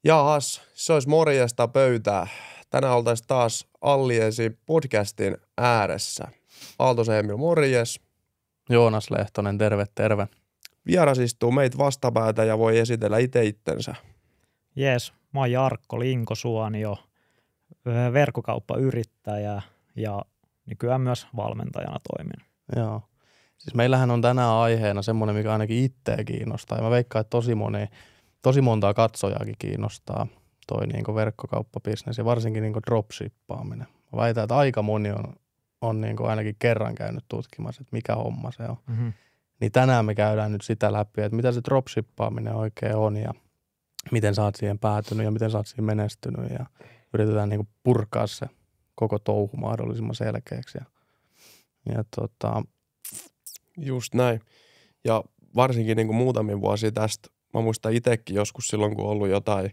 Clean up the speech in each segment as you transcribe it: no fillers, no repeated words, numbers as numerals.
Jaas, se olisi morjesta pöytää. Tänään oltaisiin taas Alliesi podcastin ääressä. Aaltosen Emil, morjes. Joonas Lehtonen, terve. Vieras istuu meitä vastapäätä ja voi esitellä itse itsensä. Jees, mä oon Jarkko Linkosuonio, verkkokauppayrittäjä ja nykyään myös valmentajana toimin. Joo. Siis meillähän on tänään aiheena semmoinen, mikä ainakin itseä kiinnostaa. Ja mä veikkaan, että tosi montaa katsojaakin kiinnostaa toi niinku verkkokauppabisnes ja varsinkin niinku dropshippaaminen. Mä väitän, että aika moni on niinku ainakin kerran käynyt tutkimassa, että mikä homma se on. Mm-hmm. Niin tänään me käydään nyt sitä läpi, että mitä se dropshippaaminen oikein on ja miten sä oot siihen päätynyt ja miten sä oot siihen menestynyt ja yritetään niinku purkaa se koko touhu mahdollisimman selkeäksi. Just näin. Ja varsinkin niin kuin muutamia vuosia tästä, mä muistan itsekin joskus silloin, kun on ollut jotain,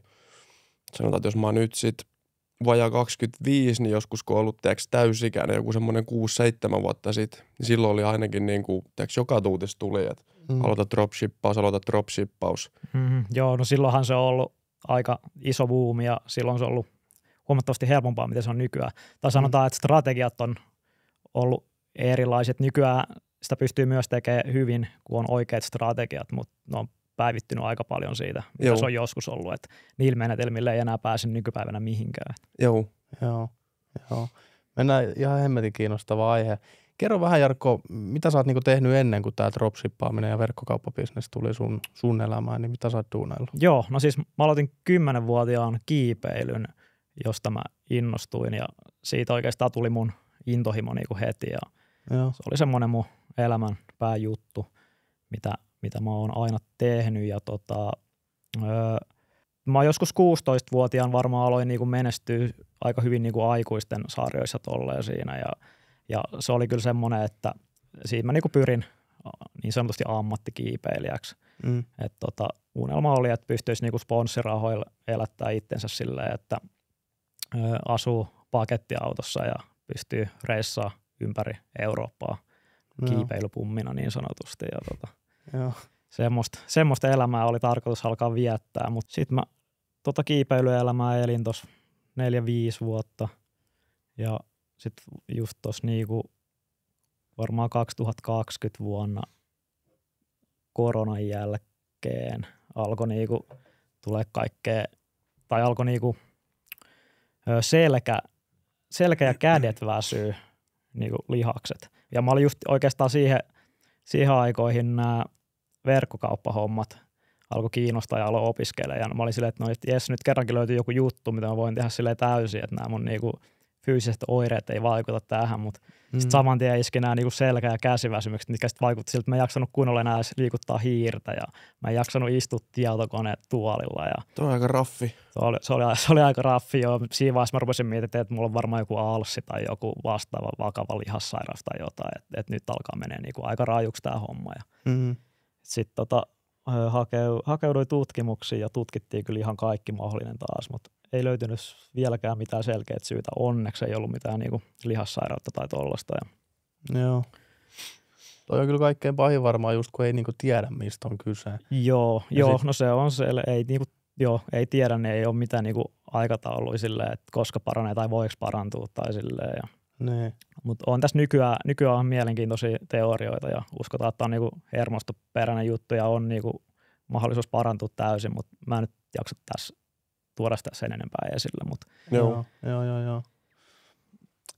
sanotaan, että jos mä oon nyt sit vajaa 25, niin joskus kun on ollut täysikäinen, joku semmoinen 6-7 vuotta sitten, niin silloin oli ainakin niin kuin, joka tuutis tuli, että aloita dropshippaus. Mm-hmm. Joo, no silloinhan se on ollut aika iso buumi ja silloin se on ollut huomattavasti helpompaa, mitä se on nykyään. Tai sanotaan, että strategiat on ollut erilaiset. Nykyään sitä pystyy myös tekemään hyvin, kun on oikeat strategiat, mutta ne on päivittynyt aika paljon siitä, mitä se on joskus ollut. Että niillä menetelmillä ei enää pääse nykypäivänä mihinkään. Joo. Mennään ihan hemmetin kiinnostava aihe. Kerro vähän, Jarkko, mitä sä oot niinku tehnyt ennen kuin tämä dropshippaaminen ja verkkokauppabisnes tuli sun elämään, niin mitä sä oot duunaillut? Joo, no siis mä aloitin 10-vuotiaan kiipeilyn, josta mä innostuin ja siitä oikeastaan tuli mun intohimo niinku heti ja se oli semmoinen mun elämän pääjuttu, mitä mä oon aina tehnyt ja mä joskus 16-vuotiaan varmaan aloin niinku menestyä aika hyvin niinku aikuisten sarjoissa tolleen siinä ja se oli kyllä semmoinen, että siitä mä niinku pyrin niin sanotusti ammattikiipeilijäksi. Että unelma oli, että pystyisi niinku sponssirahoilla elättää itsensä silleen, että asuu pakettiautossa ja pystyy reissaa ympäri Eurooppaa kiipeilypummina niin sanotusti. Ja semmoista elämää oli tarkoitus alkaa viettää, mutta sitten mä kiipeilyelämää elin tuossa 4-5 vuotta ja sitten just tuossa niinku varmaan 2020 vuonna koronan jälkeen alkoi niinku tulee kaikkea, tai alkoi niinku selkä ja kädet väsyy niinku lihakset. Ja mä olin just oikeastaan siihen aikoihin nämä verkkokauppahommat alkoi kiinnostaa ja aloin opiskelemaan. Ja mä olin silleen, että no jes, nyt kerrankin löytyy joku juttu, mitä mä voin tehdä silleen täysin, että nämä mun niinku fyysiset oireet ei vaikuta tähän, mutta sitten saman tien iski nämä niinku selkä- ja käsiväsymykset, mitkä sitten vaikutti siltä, että mä en jaksanut kunnolla enää liikuttaa hiirtä ja mä en jaksanut istua tietokoneen tuolilla. Ja tuo on aika raffi. Se oli aika raffi, joo. Siinä vaiheessa mä rupesin miettimään, että mulla on varmaan joku alssi tai joku vastaava vakava lihassairaus tai jotain, että nyt alkaa menee niinku aika rajuksi tämä homma. Sitten hakeuduin tutkimuksiin ja tutkittiin kyllä ihan kaikki mahdollinen taas, mutta ei löytynyt vieläkään mitään selkeät syytä. Onneksi ei ollut mitään niinku lihassairautta tai tollaista. Joo. Toi on kyllä kaikkein pahin varmaan just, kun ei niinku tiedä, mistä on kyse. Joo, no se on se, ei tiedä, niin ei ole mitään niinku aikatauluja silleen, että koska paranee tai voiko parantua tai silleen. Mutta on tässä nykyään mielenkiintoisia teorioita ja uskotaan, että on niinku hermostoperäinen juttu ja on niinku mahdollisuus parantua täysin, mutta mä en nyt jaksa tuoda sitä sen enempää esille. Joo.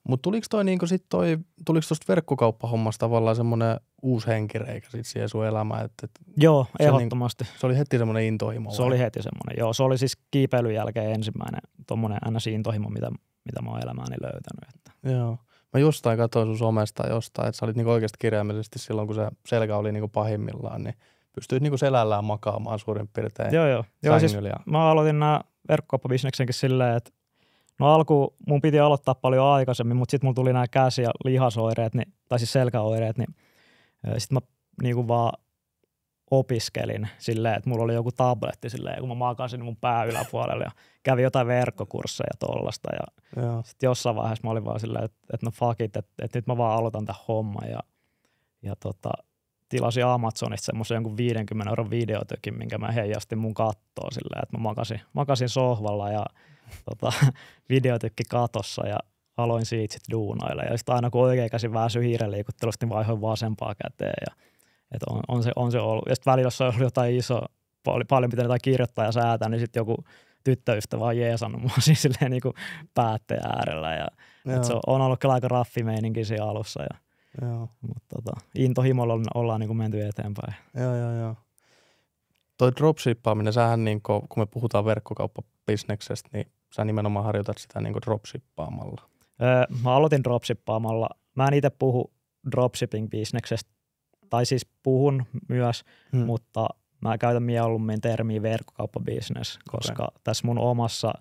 Mutta tuliko tuosta verkkokauppahommasta tavallaan semmoinen uusi henkireikä sit siihen sun elämään? Joo, ehdottomasti. Se oli heti semmoinen intohimo? Se oli heti semmoinen, joo. Se oli siis kiipeilyn jälkeen ensimmäinen tommoinen NS-intohimo, mitä mä oon elämääni löytänyt. Että. Joo. Mä jostain katsoin sun somesta jostain, että sä olit niinku oikeasti kirjaimellisesti silloin, kun se selkä oli niinku pahimmillaan, niin pystyit niinku selällään makaamaan suurin piirtein. Joo, siis mä aloitin nämä verkkokauppabisneksenkin silleen, että no alkuun mun piti aloittaa paljon aikaisemmin, mutta sitten mulla tuli nämä käsi- ja lihasoireet, tai siis selkäoireet, niin sitten mä niinku vaan opiskelin silleen, että mulla oli joku tabletti silleen, kun mä makasin mun pää yläpuolelle ja kävin jotain verkkokursseja ja tollasta. Ja sitten jossain vaiheessa mä olin vaan silleen, että no fuck it, että nyt mä vaan aloitan tämän homman. Ja tilasin Amazonista semmoisen jonkun 50 € videotökin, minkä mä heijastin mun kattoon silleen, että mä makasin sohvalla ja videotykki katossa ja aloin siitä sitten duunailla. Ja sitten aina kun oikea käsi väsyi hiirenliikuttelusta, niin vaihoin vasempaa käteen. Ja, on se ollut. Ja sitten välillä, jos on ollut jotain paljon pitänyt jotain kirjoittaa ja säätää, niin sitten joku tyttöystävä on jeesannut mua siis silleen niin kuin päätteen äärellä. Ja, se on ollut kyllä aika raffi meininki siinä alussa. Mutta intohimolla ollaan niin kuin menty eteenpäin. Joo. Toi dropshippaaminen, sähän niin kun me puhutaan verkkokauppabisneksestä, niin sä nimenomaan harjoitat sitä niin kuin dropshippaamalla. Mä aloitin dropshippaamalla. Mä en itse puhu dropshipping-bisneksestä, tai siis puhun myös, mutta mä käytän mieluummin termiä verkkokauppabisnes, koska tässä mun omassa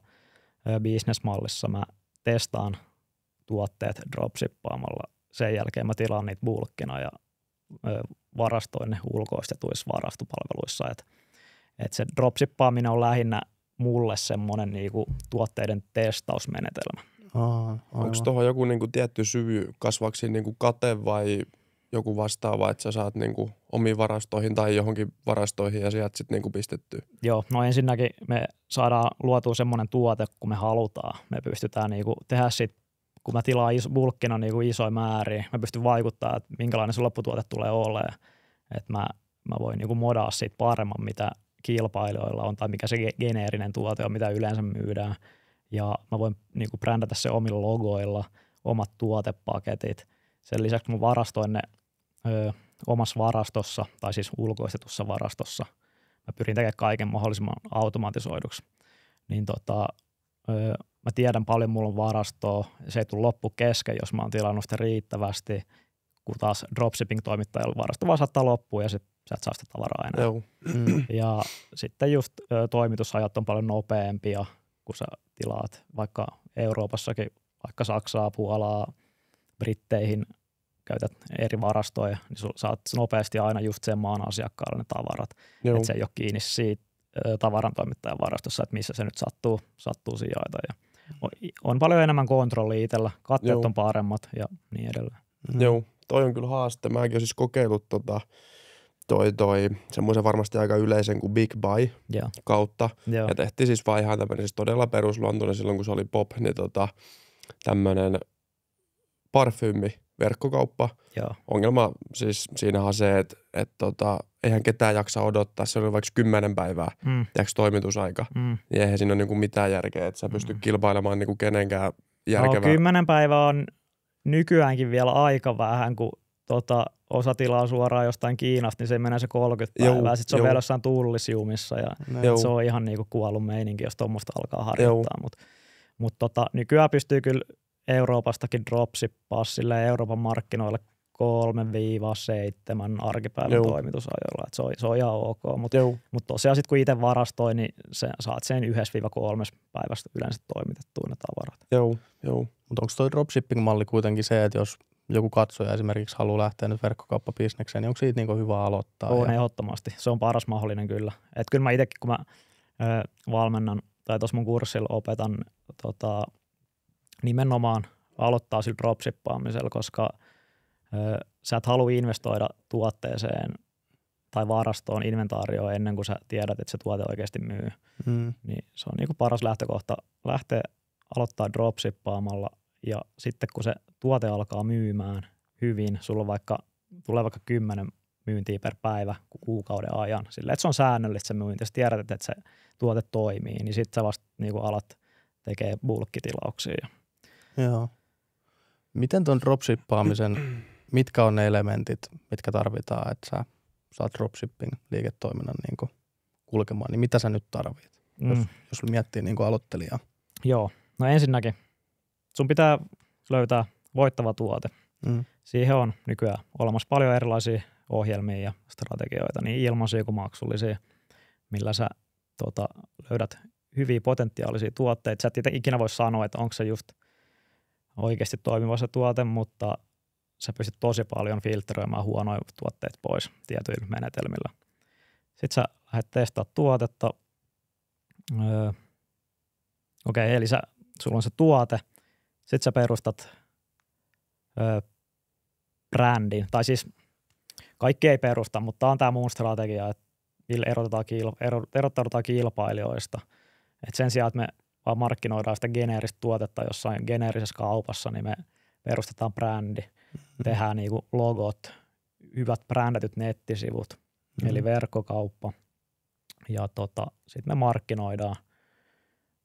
bisnesmallissa mä testaan tuotteet dropshippaamalla. Sen jälkeen mä tilaan niitä bulkkina ja varastoin ne ulkoistetuissa varastopalveluissa. Et se dropshippaaminen on lähinnä mulle semmoinen niinku tuotteiden testausmenetelmä. Onko tuohon joku niinku tietty syy, kasvaako siinä niinku kate vai joku vastaava, että sä saat niinku omiin varastoihin tai johonkin varastoihin ja sieltä sitten niinku pistettyä? Joo, no ensinnäkin me saadaan luotua semmoinen tuote, kun me halutaan. Me pystytään niinku tehdä sit, kun mä tilaan bulkkina niinku isoja määriä, mä pystyn vaikuttamaan, että minkälainen se lopputuote tulee olemaan. Että mä voin niinku modaa siitä paremman, mitä kilpailijoilla on tai mikä se geneerinen tuote on, mitä yleensä myydään. Ja mä voin niinku brändätä se omilla logoilla, omat tuotepaketit. Sen lisäksi mä varastoin ne omassa varastossa tai siis ulkoistetussa varastossa. Mä pyrin tekemään kaiken mahdollisimman automatisoiduksi. Niin mä tiedän paljon mulla on varastoa. Se ei tule loppu kesken, jos mä oon tilannut sitä riittävästi, kun taas dropshipping-toimittajalla varasto vaan saattaa loppua ja sit sä et saa sitä tavaraa enää. Joo. Ja sitten just toimitusajat on paljon nopeampia, kun sä tilaat vaikka Euroopassakin, vaikka Saksaa, Puolaa, Britteihin, käytät eri varastoja, niin saat nopeasti aina just sen maan asiakkaalle ne tavarat. Että se ei ole kiinni siitä tavarantoimittajan varastossa, että missä se nyt sattuu sijaita. Ja on paljon enemmän kontrollia itsellä, katteet on paremmat ja niin edelleen. Joo, toi on kyllä haaste. Mäkin olen siis kokeillut semmoisen varmasti aika yleisen kuin Big Buy kautta. Ja tehtiin siis vaan ihan tämmöinen siis todella perusluontoinen silloin, kun se oli pop, niin tämmöinen parfyymi verkkokauppa. Joo. Ongelma siis siinä on se, että eihän ketään jaksa odottaa. Se oli vaikka 10 päivää, toimitusaika. Niin eihän siinä ole niinku mitään järkeä, että sä pystyt kilpailemaan niinku kenenkään järkevää. No, 10 päivää on nykyäänkin vielä aika vähän, kun osa tilaa suoraan jostain Kiinasta, niin se menee se 30 päivää. Sitten se on vielä jossain tullisjumissa ja se on ihan niinku kuollut meininki, jos tuommoista alkaa harjoittaa. Mutta nykyään pystyy kyllä Euroopastakin dropshippaa sille Euroopan markkinoille 3-7 arkipäivän toimitusajoilla. Se on ihan ok, mutta tosiaan sitten kun itse varastoin, niin saat sen 1-3 päivästä yleensä toimitettua ne tavarat. Joo. Mutta onko toi dropshipping-malli kuitenkin se, että jos joku katsoja esimerkiksi haluaa lähteä nyt verkkokauppabisnekseen, niin onko siitä niinku hyvä aloittaa? On ehdottomasti. Se on paras mahdollinen kyllä. Et kyllä mä itsekin, kun mä valmennan tai tuossa mun kurssilla opetan nimenomaan aloittaa sillä dropshippaamisella, koska sä et halua investoida tuotteeseen tai varastoon inventaarioon ennen kuin sä tiedät, että se tuote oikeasti myy. Niin se on niinku paras lähtökohta lähteä aloittaa dropshippaamalla ja sitten kun se tuote alkaa myymään hyvin, sulla tulee vaikka 10 myyntiä per päivä kuukauden ajan, sillä että se on säännöllistä se myynti, jos tiedät, että se tuote toimii, niin sitten sä vasta niinku alat tekee bulkkitilauksia. Joo. Miten tuon dropshippaamisen, mitkä on ne elementit, mitkä tarvitaan, että sä saat dropshipping-liiketoiminnan niin kulkemaan, niin mitä sä nyt tarvit, jos miettii niin aloittelijaa? Joo, no ensinnäkin sun pitää löytää voittava tuote. Siihen on nykyään olemassa paljon erilaisia ohjelmia ja strategioita, niin ilmaisia kuin maksullisia, millä sä löydät hyviä potentiaalisia tuotteita. Sä et ikinä voi sanoa, että onko se just oikeasti toimiva se tuote, mutta sä pystyt tosi paljon filtteröimään huonoja tuotteita pois tietyillä menetelmillä. Sitten sä lähdet testaamaan tuotetta. Eli sulla on se tuote. Sitten sä perustat brändin. Tai siis Kaikki ei perusta, mutta tämä on tämä mun strategia, että millä erottaudutaan kilpailijoista. Et sen sijaan, että me vaan markkinoidaan sitä geneeristä tuotetta jossain geneerisessä kaupassa, niin me perustetaan brändi, tehdään niinku logot, hyvät brändätyt nettisivut, eli verkkokauppa. Ja sitten me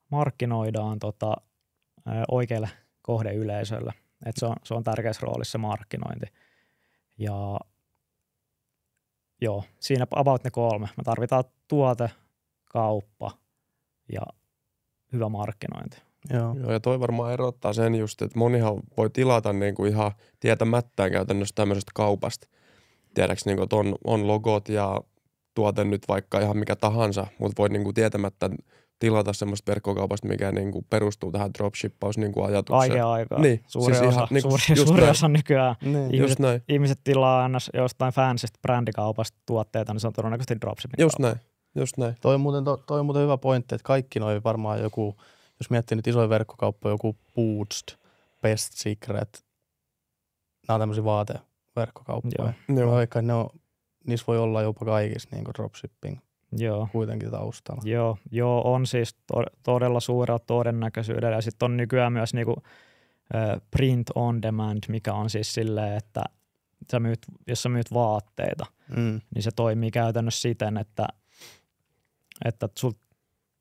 markkinoidaan oikealle kohdeyleisölle. Et se on tärkeässä roolissa se markkinointi. Ja joo, siinä about ne 3. Me tarvitaan tuote, kauppa ja hyvä markkinointi. Joo, ja toi varmaan erottaa sen just, että monihan voi tilata niinku ihan tietämättään käytännössä tämmöisestä kaupasta. Tiedäks, niinku, että on logot ja tuote nyt vaikka ihan mikä tahansa, mutta voi niinku tietämättä tilata semmoista verkkokaupasta, mikä niinku perustuu tähän dropshippaus niinku ajatukseen. Kaiken aikaa. Niin, suuri osa nykyään ihmiset tilaa aina jostain fansista brändikaupasta tuotteita, niin se on todennäköisesti dropshipping. Just näin. Toi on muuten hyvä pointti, että kaikki noi varmaan joku, jos miettii nyt isoja verkkokauppoja, joku Boost, Best Secret, nämä on tämmöisiä vaateverkkokauppoja. Vaikka niissä voi olla jopa kaikissa niin kuin dropshipping kuitenkin taustalla. Joo, on siis todella suurella todennäköisyydellä. Ja sitten on nykyään myös niinku, print on demand, mikä on siis silleen, että jos sä myyt vaatteita, niin se toimii käytännössä siten, että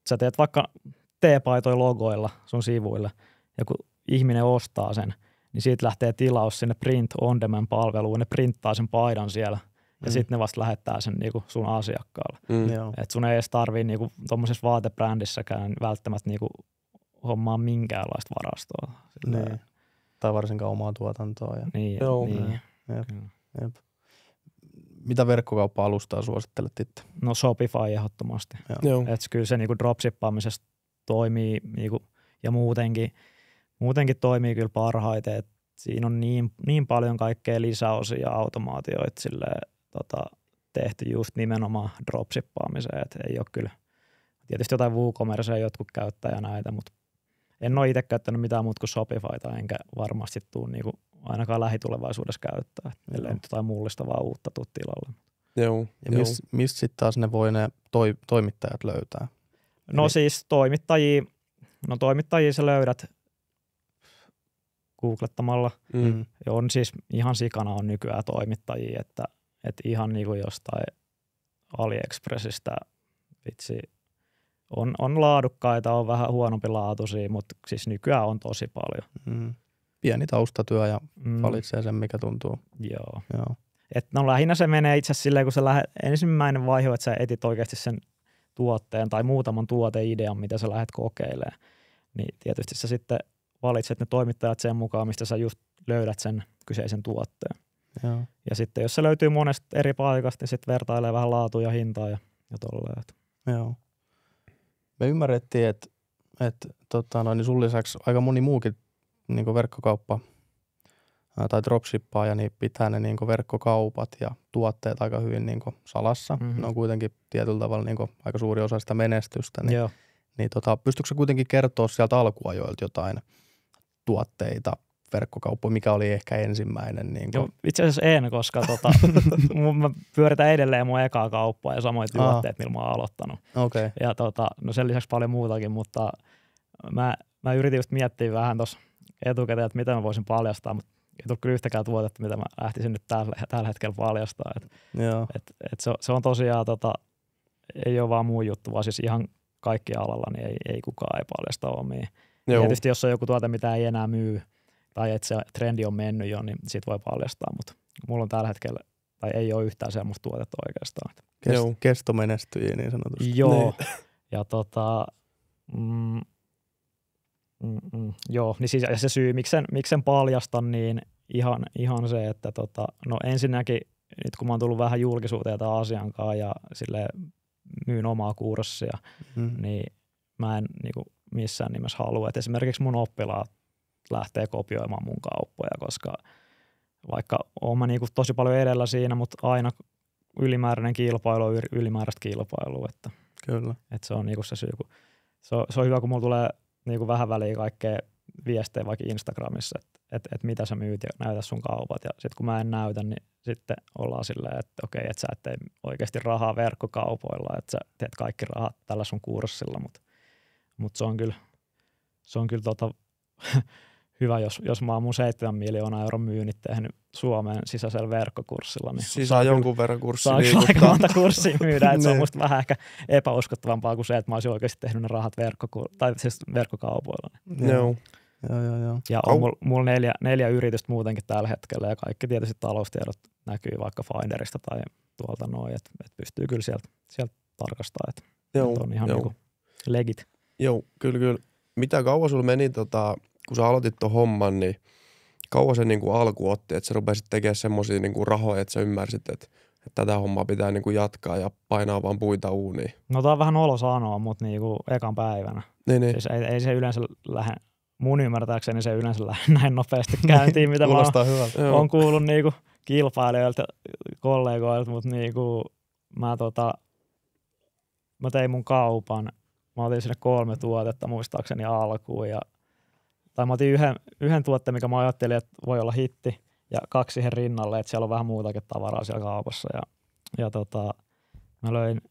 sä teet vaikka teepaitoja logoilla sun sivuille, ja kun ihminen ostaa sen, niin siitä lähtee tilaus sinne print on demand -palveluun, ne printtaa sen paidan siellä, ja sitten ne vasta lähettää sen niinku sun asiakkaalle. Et sun ei edes tarvii niinku tommosessa vaatebrandissäkään välttämättä niinku hommaa minkäänlaista varastoa. Niin. Tai varsinkaan omaa tuotantoa. Ja. Niin. Jep. Mitä verkkokauppa-alustaa suosittelet itse? No Shopify ehdottomasti. Että kyllä se niinku dropshippaamisessa toimii niinku, ja muutenkin toimii kyllä parhaiten. Et siinä on niin paljon kaikkea lisäosia ja automaatioita tehty just nimenomaan dropshippaamiseen. Et ei ole kyllä, tietysti jotain WooCommercea jotkut käyttää ja näitä, mutta en ole itse käyttänyt mitään muuta kuin Shopifyta, enkä varmasti tule niinku ainakaan lähitulevaisuudessa käyttää, ellei nyt jotain mullistavaa uutta tuu tilalle. Joo. Ja mistä sitten taas ne voi ne toimittajat löytää? No eli siis toimittajia sä löydät googlettamalla. Ja on siis ihan sikana on nykyään toimittajia, että ihan niinku jostain AliExpressistä vitsi on laadukkaita, on vähän huonompi laatuisia, mutta siis nykyään on tosi paljon. Pieni taustatyö ja valitsee sen, mikä tuntuu. Joo. Et no lähinnä se menee itse asiassa silleen, kun sä ensimmäinen vaihe, että sä etit oikeasti sen tuotteen tai muutaman tuoteidean, mitä sä lähdet kokeilemaan, niin tietysti sä sitten valitset ne toimittajat sen mukaan, mistä sä just löydät sen kyseisen tuotteen. Joo. Ja sitten jos se löytyy monesta eri paikasta, niin sitten vertailee vähän laatua ja hintaa ja tolleen. Joo. Me ymmärrettiin, että niin sun lisäksi aika moni muukin niin verkkokauppa tai dropshippaaja, niin pitää ne niin verkkokaupat ja tuotteet aika hyvin niin salassa. Ne on kuitenkin tietyllä tavalla niin aika suuri osa sitä menestystä. Niin pystytkö sä kuitenkin kertoa sieltä alkuajoilta jotain tuotteita, verkkokauppoja, mikä oli ehkä ensimmäinen? Niin Joo, itse asiassa en, koska mä pyöritän edelleen mun ekaa kauppaa ja samoin tuotteet, millä mä oon aloittanut. Okay. Ja no sen lisäksi paljon muutakin, mutta mä yritin just miettiä vähän tuossa etukäteen, että mitä mä voisin paljastaa, mutta ei tullut kyllä yhtäkään tuotetta, mitä mä lähtisin nyt tällä hetkellä paljastaa. Se on tosiaan, ei ole vaan muu juttu, vaan siis ihan kaikki alalla, niin ei kukaan ei paljasta omia. Tietysti jos on joku tuote, mitä ei enää myy, tai että se trendi on mennyt jo, niin siitä voi paljastaa, mutta mulla on tällä hetkellä, tai ei ole yhtään semmoista tuotetta oikeastaan. Kesto menestyi niin sanotusti. Joo, ja joo, niin siis, ja se syy, miksen paljastan, niin ihan se, että no ensinnäkin, nyt kun mä oon tullut vähän julkisuuteen tämän asian kanssa ja silleen myyn omaa kurssia, niin mä en niinku missään nimessä halua, että esimerkiksi mun oppilaat lähtee kopioimaan mun kauppoja, koska vaikka oon mä niinku tosi paljon edellä siinä, mutta aina ylimääräinen kilpailu on ylimääräistä kilpailua, että kyllä. Että se on niinku se syy, kun se on hyvä, kun mulla tulee niinku vähän väliä kaikkea viestejä vaikka Instagramissa, että mitä sä myyt ja näytä sun kaupat. Ja sitten kun mä en näytä, niin sitten ollaan silleen, että okei, että sä et tee oikeasti rahaa verkkokaupoilla, että sä teet kaikki rahat tällä sun kurssilla, mutta se on kyllä hyvä, jos mä oon mun 7 miljoonaa euron myynnit tehnyt Suomeen sisäisellä verkkokurssilla. Niin siis saa jonkun verran kurssia saa liikuttaa. aika monta kurssia myydä, että se on musta vähän ehkä epäuskottavampaa kuin se, että mä olisin oikeasti tehnyt ne rahat siis verkkokaupoilla. Joo. Joo. Ja on mulla 4 yritystä muutenkin tällä hetkellä ja kaikki tietysti taloustiedot näkyy vaikka Finderista tai tuolta noin, että pystyy kyllä sieltä tarkastamaan, että on ihan niinku legit. Joo, kyllä. Mitä kauan sulla meni, kun sä aloitit ton homman, niin kauan se niinku alku otti, että sä rupesit tekemään semmosia niinku rahoja, että sä ymmärsit, että tätä hommaa pitää niinku jatkaa ja painaa vaan puita uuniin? No tää on vähän olo sanoa, mutta niinku ekan päivänä. Niin. Siis ei se yleensä lähde, mun ymmärtääkseni se yleensä lähde näin nopeasti käyntiin, mitä mä oon kuullut niinku kilpailijoilta, kollegoilta, mutta niinku mä tein mun kaupan. Mä otin sinne 3 tuotetta muistaakseni alkuun tai mä otin yhden tuotteen, mikä mä ajattelin, että voi olla hitti ja 2 siihen rinnalle, että siellä on vähän muutakin tavaraa siellä kaupassa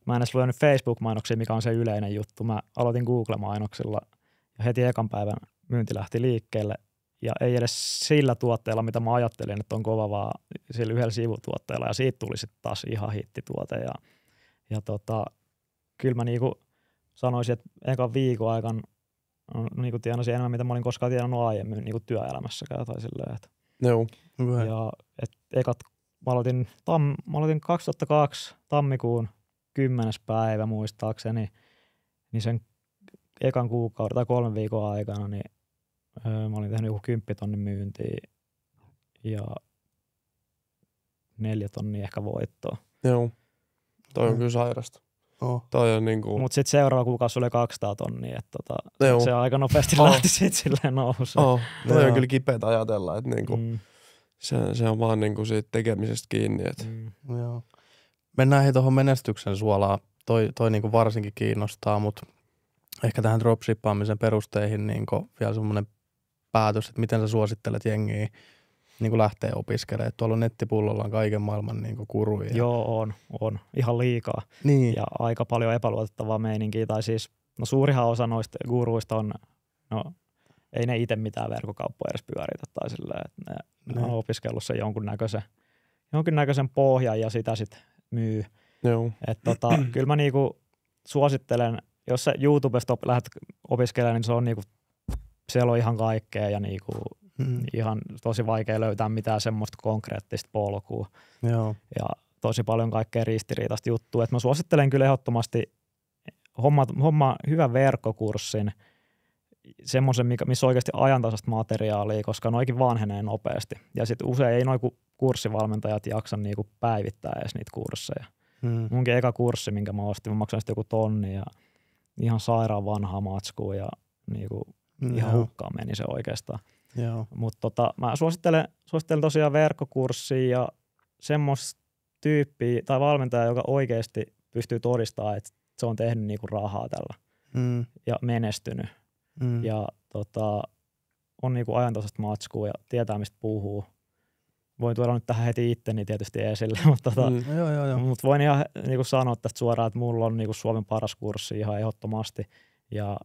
mä en edes löynyt Facebook-mainoksia, mikä on se yleinen juttu. Mä aloitin Google-mainoksilla ja heti ekan päivän myynti lähti liikkeelle ja ei edes sillä tuotteella, mitä mä ajattelin, että on kova, vaan sillä yhdellä sivutuotteella ja siitä tuli sitten taas ihan hittituote kyllä mä niinku sanoisin, että ekan viikon aikana niinku tienasin enemmän, mitä mä olin koskaan tienannut aiemmin niinku työelämässäkään tai silleen. Joo. Ja mä aloitin 2002 tammikuun 10. päivä muistaakseni, niin sen ekan kuukauden tai 3 viikon aikana niin mä olin tehnyt joku 10 000 myyntiä ja 4 000 ehkä voittoa. Joo. Toi on kyllä sairasta. Toi on niinku... Mutta sitten seuraava kuukausi oli 200 000, että se aika nopeasti lähti sitten silleen nousuun. Toi on kyllä kipeätä ajatella, että niinku, se on vaan niinku siitä tekemisestä kiinni. Joo. Mennään tuohon menestyksen suolaan. Toi niinku varsinkin kiinnostaa, mutta ehkä tähän dropshippaamisen perusteihin niinku vielä semmoinen päätös, että miten sä suosittelet jengiä niin lähtee opiskelemaan. Tuolla nettipullolla on kaiken maailman niin kuruja. Joo, on. Ihan liikaa. Niin. Ja aika paljon epäluotettavaa meininkiä. Tai siis, jonkinhan osa noista guruista on, ei ne itse mitään verkkokauppoja edes pyöritä. Tai silleen, että ne on opiskellut sen jonkinnäköisen pohjan ja sitä sitten myy. Joo. Kyllä mä niinku suosittelen, jos sä YouTubesta lähdet opiskelemaan, niin se on niinku, siellä on ihan kaikkea ja niinku ihan tosi vaikea löytää mitään semmoista konkreettista polkua. Joo. Ja tosi paljon kaikkea ristiriitaista juttua. Et mä suosittelen kyllä ehdottomasti homma hyvän verkkokurssin, semmoisen, missä on oikeasti ajantasaista materiaalia, koska noikin vanhenee nopeasti. Ja sitten usein ei kurssivalmentajat jaksa niinku päivittää edes niitä kursseja. Munkin eka kurssi, minkä mä ostin, mä maksan sitten joku 1 000 ja ihan sairaan vanhaa matskua ja niinku ihan hukkaan meni se oikeastaan. Mutta mä suosittelen tosiaan verkkokurssia ja semmoista tyyppiä tai valmentajaa, joka oikeasti pystyy todistamaan, että se on tehnyt niinku rahaa tällä ja menestynyt. Ja on niinku ajantasaista matskua ja tietää, mistä puhuu. Voin tuoda nyt tähän heti itteni tietysti esille, mutta mut voin ihan niinku sanoa tästä suoraan, että mulla on niinku Suomen paras kurssi ihan ehdottomasti. Ja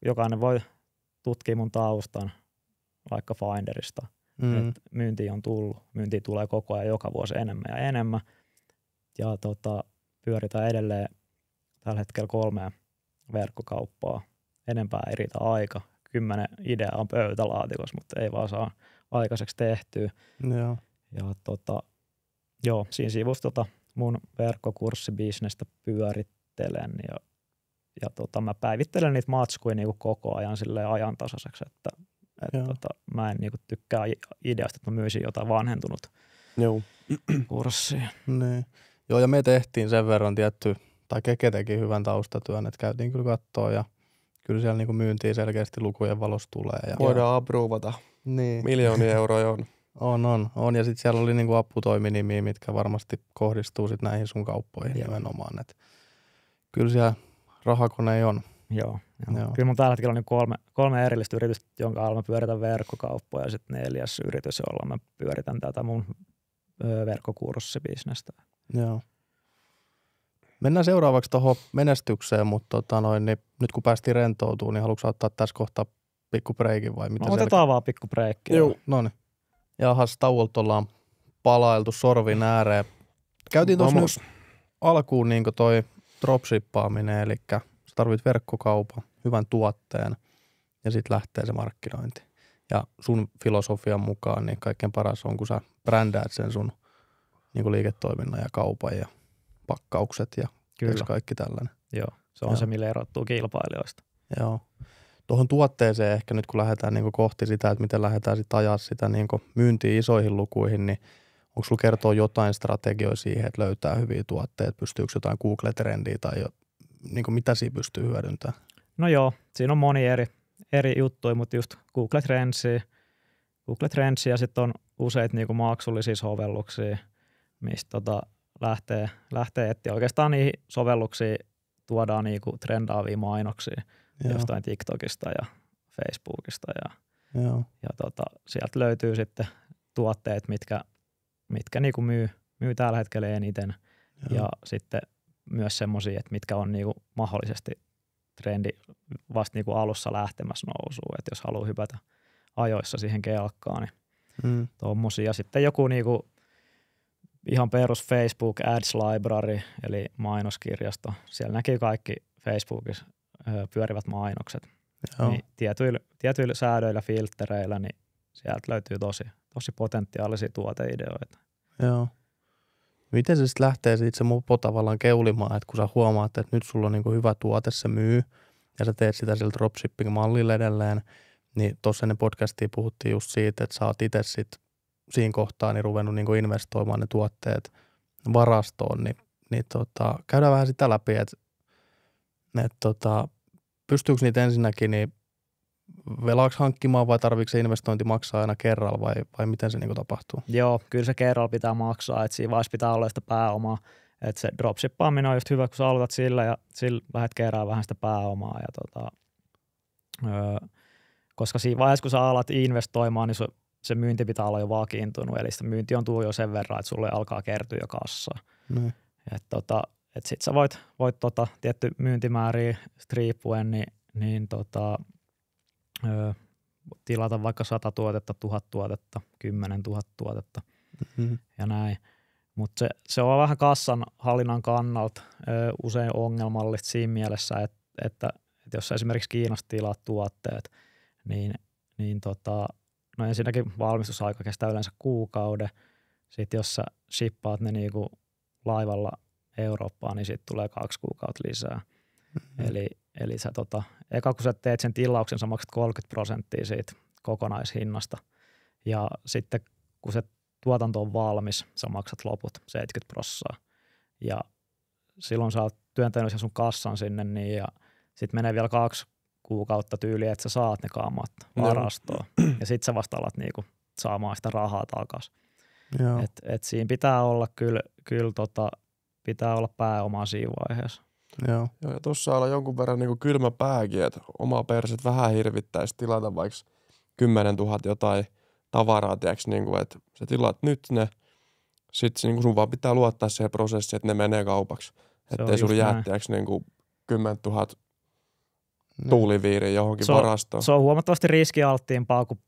jokainen voi tutkia mun taustan vaikka Finderista. Et myyntiä on tullut. Myyntiä tulee koko ajan joka vuosi enemmän ja enemmän. Ja pyöritään edelleen tällä hetkellä 3 verkkokauppaa. Enempää ei riitä aika. 10 ideaa on pöytälaatikossa, mutta ei vaan saa aikaiseksi tehtyä. Ja siinä sivussa mun verkkokurssibisnestä pyörittelen ja mä päivittelen niitä matskuja niinku koko ajan silleen ajantasaiseksi, että mä en niinku tykkää ideasta, että mä myisin jotain vanhentunut kurssia. Niin. Joo, ja me tehtiin sen verran tai Keke teki hyvän taustatyön, että käytiin kyllä katsoa ja kyllä siellä niinku myyntiin selkeästi lukujen valossa tulee. Ja voidaan approuvata. Niin. Miljoonia euroja on. On. Ja sitten siellä oli niinku aputoiminimiä, mitkä varmasti kohdistuu sit näihin sun kauppoihin nimenomaan. Et kyllä siellä rahakone on. Joo. Joo. Kyllä mun tällä hetkellä on niin kolme erillistä yritystä, jonka alla mä pyöritän verkkokauppoja, ja sitten 4. yritys, jolla mä pyöritän tätä mun verkkokurssibisnestä. Joo. Mennään seuraavaksi tuohon menestykseen, mutta niin nyt kun päästiin rentoutumaan, niin haluatko ottaa tässä kohtaa pikku breikin vai mitä? Otetaan vaan pikku breikki. Joo. No niin. Jahas, tauolta ollaan palailtu sorvin ääreen. Käytiin tuossa nyt alkuun niin toi dropshippaaminen, eli sä tarvit verkkokaupan, hyvän tuotteen ja sitten lähtee se markkinointi. Ja sun filosofian mukaan niin kaikkein paras on, kun sä brändäät sen sun niin liiketoiminnan ja kaupan ja pakkaukset ja kaikki tällainen. Joo, se on se, millä erottuu kilpailijoista. Joo. Tuohon tuotteeseen ehkä nyt kun lähdetään niin kohti sitä, että miten lähdetään sitten ajaa sitä niin myyntiä isoihin lukuihin, niin onko sulla kertoa jotain strategioita siihen, että löytää hyviä tuotteita, pystyykö jotain Google-trendiä tai niin mitä siinä pystyy hyödyntämään? No joo, siinä on moni eri juttuja, mutta just Google Trendsia ja sitten on useita niin maksullisia sovelluksia, mistä lähtee etsiä. Oikeastaan niihin sovelluksiin tuodaan niin trendaavia mainoksia jostain TikTokista ja Facebookista ja sieltä löytyy sitten tuotteet, mitkä niin myy tällä hetkellä eniten. Ja sitten myös semmoisia, että mitkä on niin mahdollisesti trendi vasta niin alussa lähtemässä nousuun, että jos haluaa hypätä ajoissa siihen kelkkaan, niin tommosia. Ja sitten joku niin ihan perus Facebook Ads Library, eli mainoskirjasto. Siellä näkyy kaikki Facebookissa pyörivät mainokset. Niin tietyillä säädöillä, filttereillä, niin sieltä löytyy tosi potentiaalisia tuoteideoita. Joo. Miten se sitten lähtee se mopo tavallaan keulimaan, että kun sä huomaat, että nyt sulla on niinku hyvä tuote, se myy, ja sä teet sitä sillä dropshipping-mallilla edelleen, niin tuossa ennen podcastia puhuttiin just siitä, että sä oot itse sitten siinä kohtaa niin ruvennut niinku investoimaan ne tuotteet varastoon, niin käydään vähän sitä läpi, että pystyykö niitä ensinnäkin niin velaksi hankkimaan vai tarviiko se investointi maksaa aina kerralla vai miten se niinku tapahtuu? Joo, kyllä se kerralla pitää maksaa, että siinä vaiheessa pitää olla sitä pääomaa, että se dropshippaaminen on just hyvä, kun sä aloitat sillä ja sillä lähdet kerää vähän sitä pääomaa ja koska siinä vaiheessa, kun sä alat investoimaan, niin se myynti pitää olla jo vakiintunut, eli sitä myynti on tullut jo sen verran, että sulle alkaa kertyä jo kassaa. Että sit sä voit tietty myyntimääriä riippuen, niin tilata vaikka 100 tuotetta, 1000 tuotetta, 10 000 tuotetta ja näin. Mutta se on vähän kassan hallinnan kannalta usein ongelmallista siinä mielessä, että jos sä esimerkiksi Kiinasta tilaat tuotteet, niin no ensinnäkin valmistusaika kestää yleensä kuukauden. Sitten jos sä shippaat ne niinku laivalla Eurooppaan, niin sitten tulee 2 kuukautta lisää. Eli sä eka kun sä teet sen tilauksen, sä maksat 30% siitä kokonaishinnasta. Ja sitten kun se tuotanto on valmis, sä maksat loput 70%. Ja silloin sä oot työntänyt sun kassan sinne niin, ja sitten menee vielä 2 kuukautta tyyliin, että sä saat ne kamat varastoon. Ja sitten sä vasta alat niinku saamaan sitä rahaa takaisin. Et siinä pitää olla kyllä pitää olla pääomaa siinä vaiheessa. Joo, ja tuossa olla jonkun verran niinku kylmä pääkin, että oma perset vähän hirvittäisi tilata vaikka 10 000 jotain tavaraa, tiiäks, niinku, että sä tilaat nyt ne, sitten niinku sun vaan pitää luottaa siihen prosessiin, että ne menee kaupaksi. Että ei sulla jää niinku 10 000 tuuliviiriä johonkin varastoon. Se on huomattavasti riskialttiimpaa kuin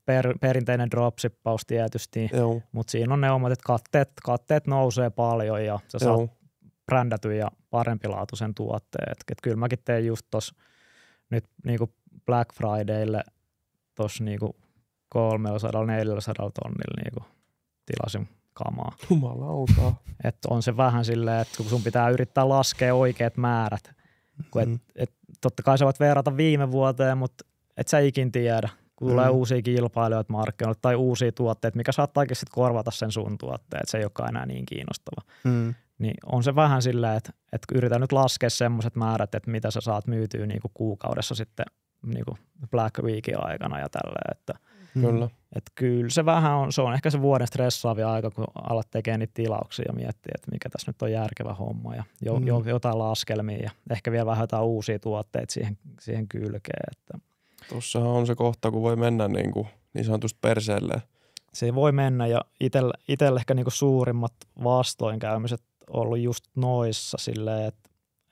perinteinen dropshippaus tietysti, mutta siinä on ne omat, että katteet nousee paljon ja sä saat brändätyn ja parempilaatuisen tuotteen. Et kyllä mäkin tein just tuossa nyt niinku Black Fridaylle tuossa niinku 300-400 tonnilla niinku tilasin kamaa. Jumalauta. Että on se vähän silleen, että kun sun pitää yrittää laskea oikeat määrät. Totta kai sä voit verrata viime vuoteen, mutta et sä ikin tiedä, kun tulee uusia kilpailijoita markkinoille tai uusia tuotteita, mikä saattaakin sitten korvata sen sun tuotteen, että se ei olekaan enää niin kiinnostava. Niin on se vähän silleen, että yritän nyt laskea semmoiset määrät, että mitä sä saat myytyä niinku kuukaudessa sitten niinku Black Weekin aikana ja tälleen. Että Kyllä. Et kyllä se vähän on, se on ehkä se vuoden stressaavia aika, kun alat tekemään niitä tilauksia ja miettiä, että mikä tässä nyt on järkevä homma ja jotain laskelmia ja ehkä vielä vähän jotain uusia tuotteita siihen kylkeen. Että. Tuossahan on se kohta, kun voi mennä niin sanotusti perseelleen. Se voi mennä ja itselle ehkä niinku suurimmat vastoinkäymiset ollut just noissa silleen,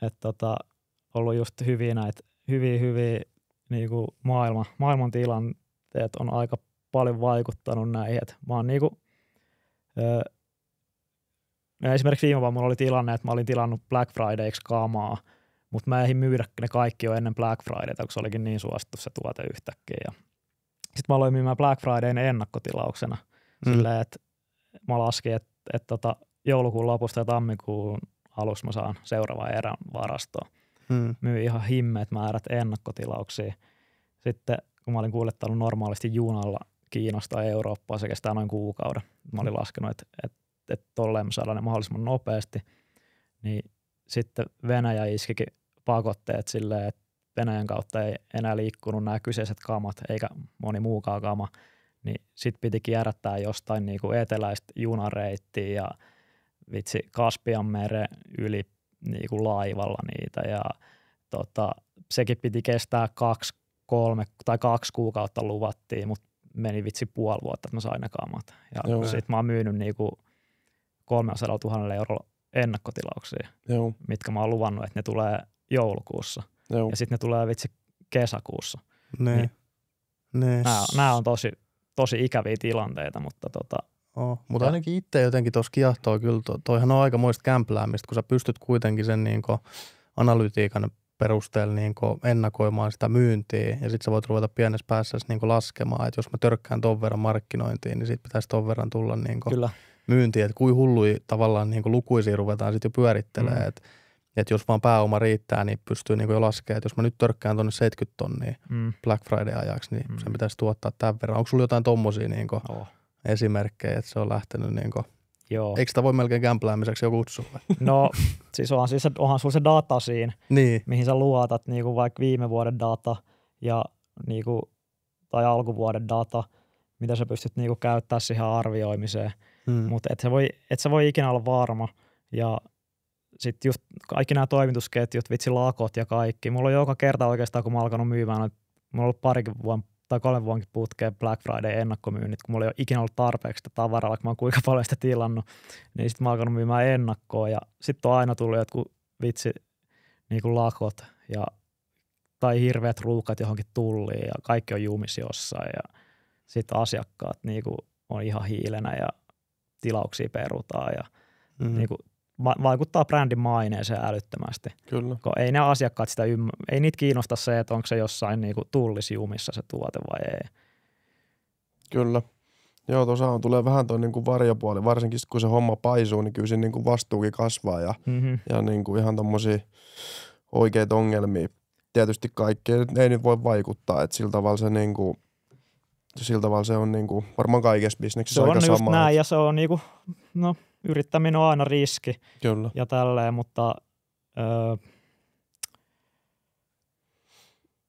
että ollut just hyviä näitä hyviä niinku maailman tilanteet on aika paljon vaikuttanut näihin, että mä oon niinku, esimerkiksi viime vuonna mulla oli tilanne, että mä olin tilannut Black Fridayksi kamaa, mutta mä ehdin myydä ne kaikki jo ennen Black Fridayta, kun se olikin niin suosittu se tuote yhtäkkiä. Sitten mä aloin myymään Black Fridayn ennakkotilauksena silleen, että mä laskin, että joulukuun lopusta ja tammikuun alussa mä saan seuraavan erän varastoon. Myin ihan himmeet määrät ennakkotilauksia. Sitten kun mä olin kuljettanut normaalisti junalla Kiinasta ja Eurooppaa, se kestää noin kuukauden. Mä olin laskenut, että tolleen mä saadaan ne mahdollisimman nopeasti. Niin sitten Venäjä iskikin pakotteet silleen, että Venäjän kautta ei enää liikkunut nämä kyseiset kamat, eikä moni muukaan kama. Niin sit piti kierrättää jostain niinku eteläistä junareittiä ja vitsi Kaspianmeren yli niinku laivalla niitä. Ja sekin piti kestää 2 kuukautta luvattiin, mutta meni vitsi puoli vuotta, että mä sain ne kamat. Ja sit mä oon myynyt niinku 300 000 eurolla ennakkotilauksia, mitkä mä oon luvannut, että ne tulee joulukuussa. Ja sitten ne tulee vitsi kesäkuussa. Nämä on tosi ikäviä tilanteita, mutta mutta ainakin itse jotenkin tuossa kiehtoo kyllä, toihan on aikamoista kämpläämistä, kun sä pystyt kuitenkin sen niinku analytiikan perusteella niinku ennakoimaan sitä myyntiä ja sitten sä voit ruveta pienessä päässä niinku laskemaan, että jos mä törkkään ton verran markkinointiin, niin siitä pitäisi ton verran tulla niinku myyntiä, että kuin hulluja tavallaan niinku lukuisia ruvetaan sitten jo pyörittelemään, että jos vaan pääoma riittää, niin pystyy niinku jo laskemaan, että jos mä nyt törkkään tonne 70 tonnia Black Friday-ajaksi, niin sen pitäisi tuottaa tämän verran. Onko sulla jotain tommosia niinku esimerkkejä, että se on lähtenyt niinku, eikö sitä voi melkein kämpläämiseksi jo kutsua? No siis onhan sulla se data siinä, mihin sä luotat, niinku vaikka viime vuoden data ja niinku, tai alkuvuoden data, mitä sä pystyt niinku käyttämään siihen arvioimiseen, mutta et sä voi ikinä olla varma ja sitten just kaikki nämä toimitusketjut, vitsi lakot ja kaikki. Mulla on joka kerta oikeastaan, kun mä oon alkanut myymään, mulla on ollut 3 vuonkin putkeen Black Friday ennakkomyynnit, kun mulla ei ole ikinä ollut tarpeeksi sitä tavaraa, vaikka mä oon kuinka paljon sitä tilannut, niin sitten mä oon alkanut myymään ennakkoon ja sitten on aina tullut jotkut vitsi niin kuin lakot tai hirveät ruuhkat johonkin tulliin ja kaikki on jumissa jossain ja sitten asiakkaat niin kuin on ihan hiilenä ja tilauksia perutaan ja niin kuin vaikuttaa brändin maineeseen älyttömästi. Kyllä. Ei ne asiakkaat sitä ei niitä kiinnosta se, että onko se jossain niinku tullisjumissa se tuote vai ei. Kyllä. Joo, tuossa tulee vähän tuo niinku varjopuoli, varsinkin kun se homma paisuu, niin kyllä siinä niinku vastuukin kasvaa ja niinku ihan tommosia oikeita ongelmia. Tietysti kaikki ei nyt voi vaikuttaa, että sillä tavalla se on niinku varmaan kaikessa bisneksessä aika sama. Se on just näin ja se on niinku, yrittäminen on aina riski. Kyllä. Ja tälleen, mutta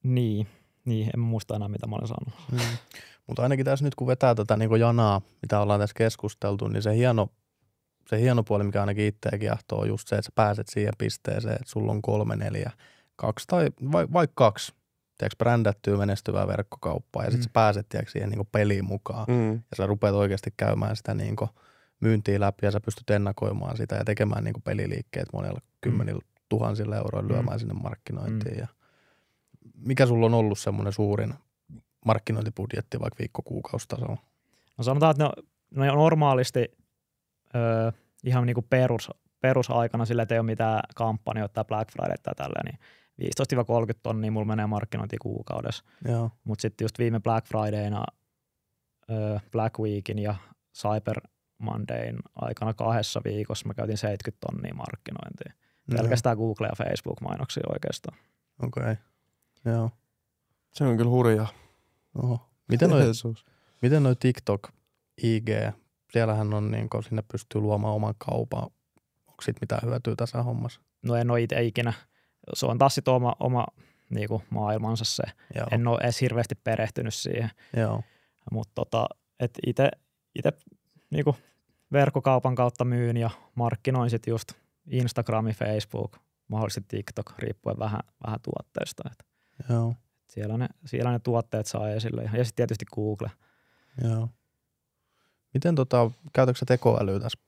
niin, en muista enää mitä mä olen sanonut. Mutta ainakin tässä nyt kun vetää tätä niin janaa, mitä ollaan tässä keskusteltu, niin se hieno puoli, mikä ainakin itseäkin kiehtoo, on just se, että sä pääset siihen pisteeseen, että sulla on 3, 4, 2 tai vaikka 2, brändättyä menestyvää verkkokauppaa ja sitten sä pääset siihen niin peliin mukaan ja sä rupeat oikeasti käymään sitä niin myyntiä läpi ja sä pystyt ennakoimaan sitä ja tekemään niin peliliikkeet monella 10 000 euroilla lyömään sinne markkinointiin. Ja mikä sulla on ollut semmoinen suurin markkinointibudjetti vaikka viikko-kuukaustasolla? No sanotaan, että ne on normaalisti ihan niin kuin perusaikana sillä, että ei ole mitään kampanjoita tai Black Friday tai tälleen, niin 15-30 tonnia mulla menee markkinointiin kuukaudessa. Mutta sitten just viime Black Fridayna, Black Weekin ja Cyber Mondayn aikana 2 viikossa mä käytin 70 tonnia markkinointiin. Pelkästään Google ja Facebook-mainoksia oikeastaan. Okei. Joo. Se on kyllä hurjaa. Oho. Miten noi TikTok, IG, siellähän on niin kun sinne pystyy luomaan oman kaupan. Onko siitä mitään hyötyä tässä hommassa? No en ole itse ikinä. Se on taas sitten oma niin kuin maailmansa se. Joo. En ole edes hirveästi perehtynyt siihen. Joo. Mutta että itse niinku verkkokaupan kautta myyn ja markkinoin sit just Instagrami, Facebook, mahdollisesti TikTok, riippuen vähän tuotteista. Joo. Siellä ne tuotteet saa esille. Ja sitten tietysti Google. Joo. Miten käytätkö sä tekoälyä tässä?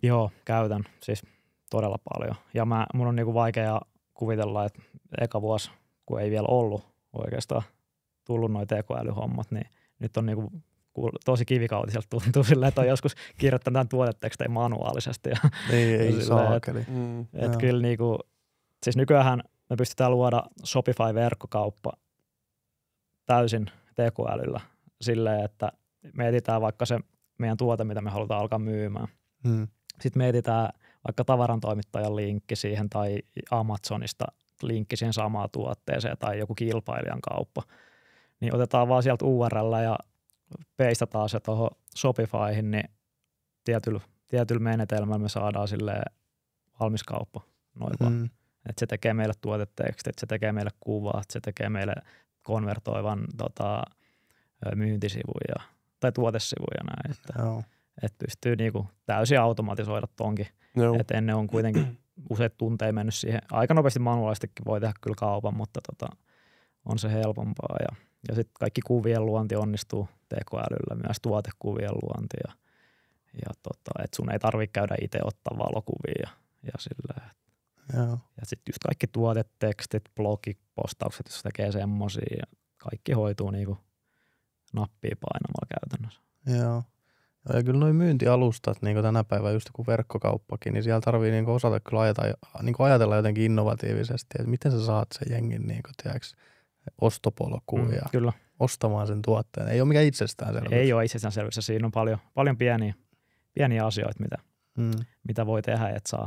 Joo, käytän siis todella paljon. Ja mun on niinku vaikea kuvitella, että eka vuosi, kun ei vielä ollut oikeastaan tullut noi tekoälyhommat, niin nyt on niinku tosi kivikautiselta tuntuu silleen, että on joskus kirjoittanut tämän tuotetekstejä manuaalisesti. Ja Ei saakeli. Että kyllä niinku, siis nykyään me pystytään luoda Shopify-verkkokauppa täysin tekoälyllä silleen, että me etsitään vaikka se meidän tuote, mitä me halutaan alkaa myymään. Sitten me etsitään vaikka tavarantoimittajan linkki siihen tai Amazonista linkki siihen samaan tuotteeseen tai joku kilpailijan kauppa. Niin otetaan vaan sieltä URL ja peistataan se tuohon Shopifyhin, niin tietyllä menetelmällä me saadaan silleen valmis kauppa. Että se tekee meille tuotetekstit, se tekee meille kuvat, se tekee meille konvertoivan myyntisivuja tai tuotesivuja näin. Että pystyy niinku täysin automatisoida tonkin. Että ennen on kuitenkin useat tunteja mennyt siihen. Aika nopeasti manuaalistikin voi tehdä kyllä kaupan, mutta on se helpompaa. Ja sitten kaikki kuvien luonti onnistuu tekoälyllä, myös tuotekuvien luonti. Ja että sun ei tarvitse käydä itse ottaa valokuvia ja silleen. Ja sitten just kaikki tuotetekstit, blogipostaukset, jos tekee semmosia, kaikki hoituu niinku nappia painamalla käytännössä. Joo. Ja kyllä noi myyntialustat niin tänä päivänä just kuin verkkokauppakin, niin siellä tarvii niin osata kyllä ajatella jotenkin innovatiivisesti, että miten sä saat sen jengin niin ostopolkuun ja kyllä. ostamaan sen tuotteen. Ei ole mikään itsestäänselvyys. Ei ole itsestäänselvyys. Siinä on paljon pieniä asioita, mitä voi tehdä, että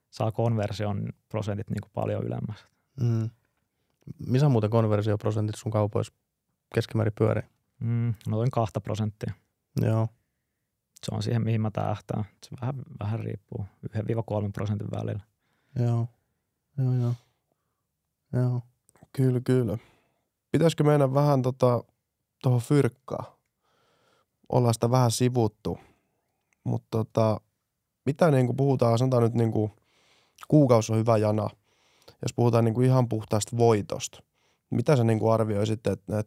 saa konversion prosentit niin paljon ylemmäs. Missä muuten konversioprosentit sun kaupoissa keskimäärin pyörii? Noin 2%. Joo. Se on siihen, mihin mä tähtään. Se vähän riippuu 1-3% välillä. Joo. Kyllä. Pitäisikö meidän vähän tuohon fyrkkaan? Ollaan sitä vähän sivuttu. Mutta mitä niinku puhutaan, sanotaan nyt niinku kuukausi on hyvä jana. Jos puhutaan niinku ihan puhtaasta voitosta. Mitä sä niinku arvioisit, että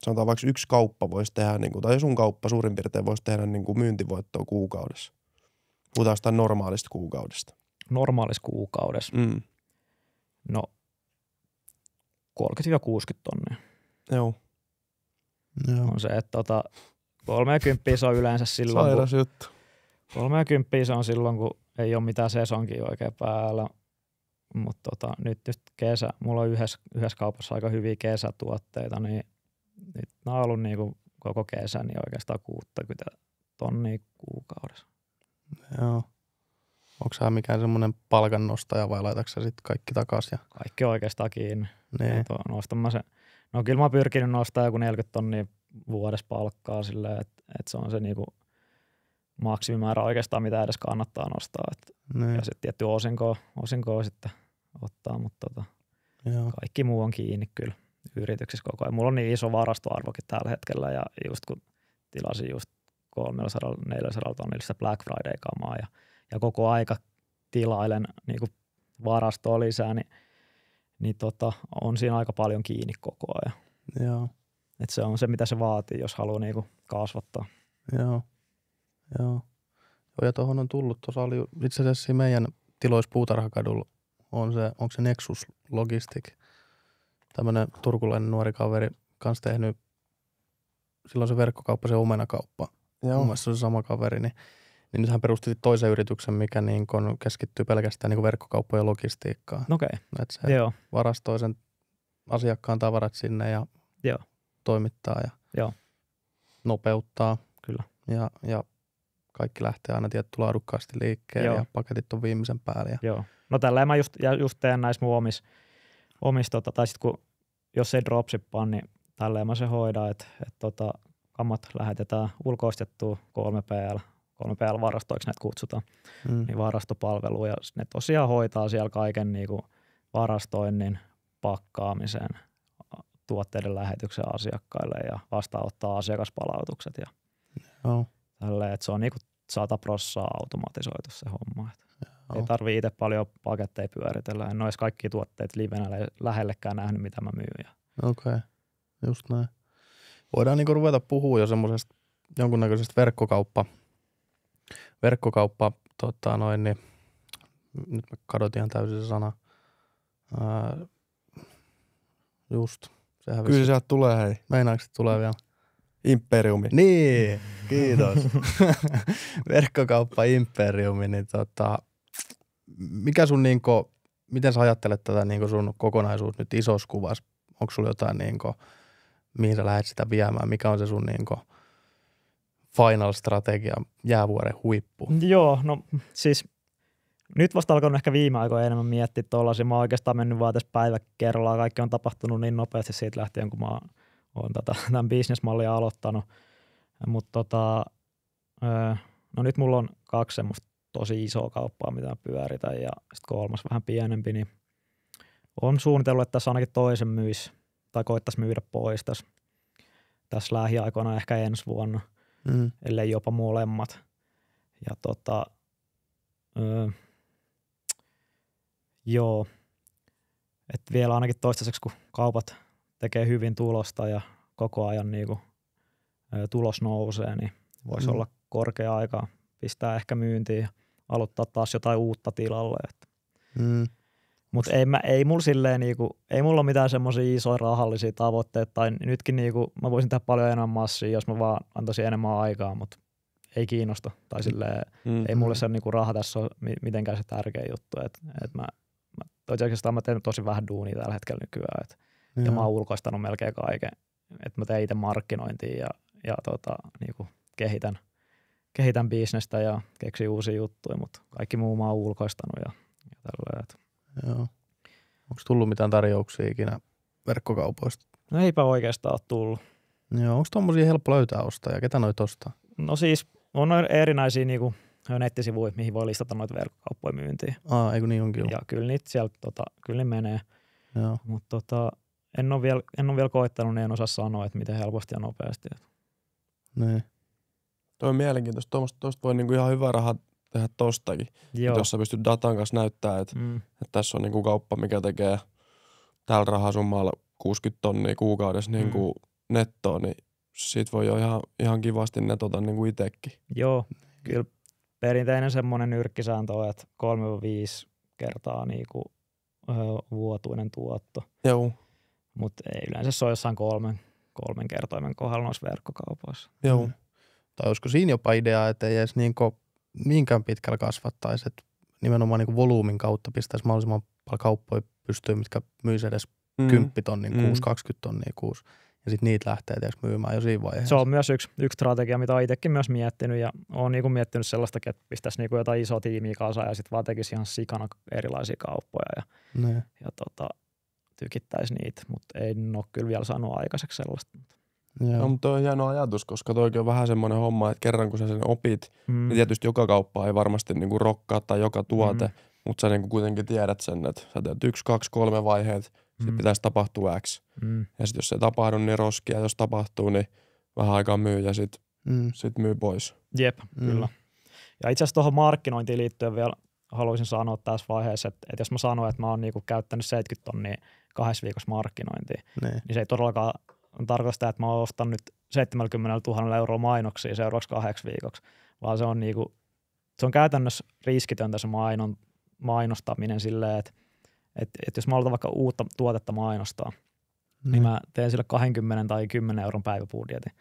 sanotaan vaikka yksi kauppa voisi tehdä, niinku, tai sun kauppa suurin piirtein voisi tehdä niinku myyntivoittoa kuukaudessa? Puhutaan sitä normaalista kuukaudesta. Normaalista kuukaudessa? No 30-60 tonnia. Joo. On se, että 30 se on yleensä silloin, sairas juttu. 30 se on silloin, kun ei ole mitään sesonkia oikein päällä. Mutta nyt just mulla on yhdessä kaupassa aika hyviä kesätuotteita, niin nyt nämä on ollut niinku koko kesän niin oikeastaan 60 tonnia kuukaudessa. Joo. Onko sä mikään semmoinen palkannostaja vai laitatko sä sitten kaikki takaisin? Kaikki oikeastaan kiinni. Niin. No kyllä mä oon pyrkinyt nostaa joku 40 tonnia vuodessa palkkaa silleen, että se on se niinku maksimimäärä oikeastaan, mitä edes kannattaa nostaa. Niin. Ja sitten tietty osinkoa sitten ottaa, mutta kaikki muu on kiinni kyllä yrityksissä koko ajan. Mulla on niin iso varastoarvokin tällä hetkellä ja just kun tilasin just 300-400 tonnillista Black Friday-kamaa ja koko aika tilailen niin kuin varastoa lisää, niin on siinä aika paljon kiinni koko ajan. Joo. Et se on se, mitä se vaatii, jos haluaa niinku kasvattaa. Joo. Ja tuohon on tullut, tuossa oli itse asiassa meidän tiloissa Puutarhakadulla onko se Nexus Logistic, tämmöinen turkulainen nuori kaveri, kanssa tehnyt, silloin se verkkokauppa, se omenakauppa, mun mielestä se on se sama kaveri, niin nyt hän perusti toisen yrityksen, mikä niin kun keskittyy pelkästään niin verkkokauppojen logistiikkaan. Okei. Että se varastoi sen asiakkaan tavarat sinne ja toimittaa ja nopeuttaa. Kyllä. Ja kaikki lähtee aina tietty laadukkaasti liikkeelle ja paketit on viimeisen päälle. Joo. No tälleen mä just teen näissä mun omissa tai sit kun jos ei dropshippaa, niin tälleen mä se hoidan, että kammat lähetetään ulkoistettua 3PL-varastoiksi näitä kutsutaan, niin varastopalveluja. Ne tosiaan hoitaa siellä kaiken niinku varastoinnin, pakkaamisen, tuotteiden lähetyksen asiakkaille ja vastaanottaa asiakaspalautukset ja Joo. tälleen, että se on niinku 100% automatisoitu se homma. Ei Joo. tarvii itse paljon paketteja pyöritellä. En ole edes kaikki tuotteet livenä lähellekään nähnyt, mitä mä myyn. Okei, just näin. Voidaan niinku ruveta puhua jo semmoisesta jonkunnäköisestä verkkokauppa niin nyt mä kadotin ihan täysin se sana. Just, se hävisi. Kyllä sieltä tulee, hei. Meinaatko se tulee vielä? Imperiumi. Niin, kiitos. Verkkokauppa Imperiumi, niin mikä sun niinku, miten sä ajattelet tätä niinku sun kokonaisuus nyt isossa kuvassa? Onko sulla jotain niinku, mihin sä lähdet sitä viemään? Mikä on se sun niinku final strategia, jäävuoren huippu? Joo, no siis nyt vasta alkanut ehkä viime aikoina enemmän miettiä tuollaisia. Mä oon oikeastaan mennyt vaan tässä päivä kerrallaan. Kaikki on tapahtunut niin nopeasti siitä lähtien, kun mä oon tämän bisnesmallia aloittanut. Mutta no nyt mulla on 2 semmoista tosi isoa kauppaa, mitä mä pyöritän ja sitten 3 vähän pienempi, niin on suunnitellut, että tässä ainakin toisen myisi tai koittaisi myydä pois tässä lähiaikoina ehkä ensi vuonna, ellei jopa molemmat. Ja joo, että vielä ainakin toistaiseksi, kun kaupat tekee hyvin tulosta ja koko ajan niinku, tulos nousee, niin voisi olla korkea aika pistää ehkä myyntiin ja aloittaa taas jotain uutta tilalle. Mutta ei mulla silleen niinku, ei mulla ole mitään semmoisia isoja rahallisia tavoitteita tai nytkin niinku, mä voisin tehdä paljon enemmän massia, jos mä vaan antaisin enemmän aikaa, mutta ei kiinnosta. Tai silleen, ei mulle se niinku raha tässä ole mitenkään se tärkeä juttu. Et mä oikeastaan mä teen tosi vähän duunia tällä hetkellä nykyään. Ja mä oon ulkoistanut melkein kaiken. Että mä teen itse markkinointia ja niinku kehitän bisnestä ja keksin uusia juttuja, mutta kaikki muu mä oon ulkoistanut ja tälleen. Joo. Onko tullut mitään tarjouksia ikinä verkkokaupoista? No eipä oikeastaan ole tullut. Joo, onko tommosia helppo löytää ostajia? Ketä noita ostaa? No siis on erinäisiä niinku nettisivuja, mihin voi listata noita verkkokauppoja myyntiin. Eikö niin onkin? Ja kyllä niitä sieltä kyllä ne menee. Joo. Mutta en ole vielä koittanut, niin en osaa sanoa, että miten helposti ja nopeasti. Niin. Toi on mielenkiintoista. Tuosta voi niinku ihan hyvä raha tehdä tostakin. Jos sä pystyt datan kanssa näyttää, että tässä on niinku kauppa, mikä tekee tällä rahasummalla 60 tonnia kuukaudessa niinku nettoa, niin siitä voi jo ihan kivasti netota niinku itsekin. Joo, kyllä perinteinen semmoinen nyrkkisääntö on, että 3-5 kertaa niinku, vuotuinen tuotto. Joo. Mutta yleensä se on jossain 3 kertoimen kohdalla noissa verkkokaupoissa. Joo. Tai olisiko siinä jopa idea, että ei edes niinkään pitkällä kasvattaisi, että nimenomaan niin volyymin kautta pistäisi mahdollisimman paljon kauppoja pystyyn, mitkä myisi edes 10 tonnin kuusi, 20 tonnia kuusi. Ja sitten niitä lähtee myymään jo siinä vaiheessa. Se on myös yksi strategia, mitä olen itsekin myös miettinyt ja olen niinku miettinyt sellaistakin, että pistäisi niinku jotain isoa tiimiä kasaan ja sitten vaan tekisi ihan sikana erilaisia kauppoja ja tykittäisi niitä, mutta ei ole kyllä vielä saanut aikaiseksi sellaista. No, mutta toi on hieno ajatus, koska toikin on vähän semmoinen homma, että kerran kun sä sen opit, niin tietysti joka kauppa ei varmasti niinku rokkaa tai joka tuote, mutta sä niinku kuitenkin tiedät sen, että sä teet 1, 2, 3 vaiheet, sitten pitäisi tapahtua X. Ja sitten jos se ei tapahdu, niin roskia, jos tapahtuu, niin vähän aikaa myy ja sitten sit myy pois. Jep, kyllä. Ja itse asiassa tuohon markkinointiin liittyen vielä haluaisin sanoa tässä vaiheessa, että jos mä sanon, että mä oon niinku käyttänyt 70 tonnia 2 viikossa markkinointiin, niin se ei todellakaan tarkoita sitä, että mä oon ostanut nyt 70 000 euroa mainoksia seuraavaksi 2 viikoksi, vaan se on käytännössä riskitöntä se mainostaminen silleen, että jos mä aloitan vaikka uutta tuotetta mainostaa, niin mä teen sille 20 tai 10 euron päiväbudjetin.